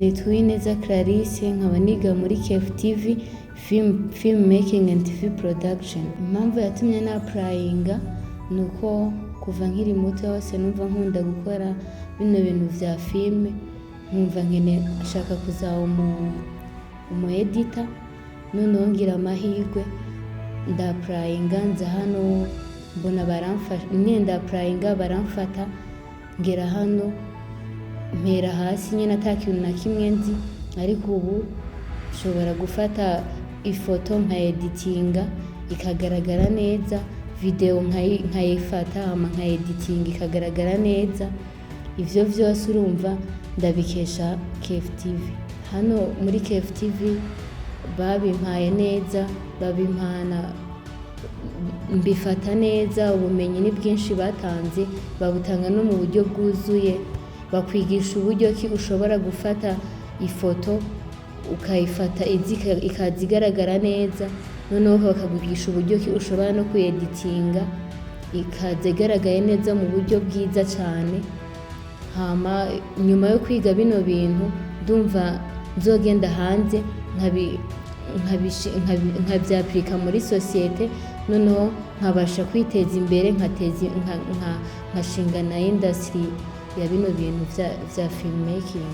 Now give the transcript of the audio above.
Nitwa Uwineza Clarisse nkaba niga muri KEF TV film making and TV production. Impamvu yatumye na applyinga nuko kuva nkiri muto hose numva nkunda gukora bino bintu vya filme, nkumva nshaka kuzaba umu editor. Noneho ngira amahirwe nda applyinga nza hano mbona baramfasha, nda applyinga baramfata ngera hano mpera hasi nyine atakintu na kimwe nzi, ariko ubu nshobora gufata ifoto nka editinga ikagaragara neza, video nkayifata hama nka editinga ikagaragara neza. Ivyo vyose urumva ndabikesha KEF TV. Hano muri KEF TV babimpaye neza, babimpana mbifata neza, ubumenyi ni bwinshi batanze, babutanga no mu buryo bwuzuye. Bakwigisha uburyo ki ushobora gufata ifoto ukayifata ikaza igaragara neza, noneho bakakwigisha uburyo ki ushobora no kuyeditinga ikaza igaragaye neza mu buryo bwiza cyane. Hama nyuma yo kwiga bino bintu ndumva nzogenda hanze nkabyaplika muri societe, noneho nkabasha kwiteza imbere, nkashinga na industry ya bino bintu vya film making.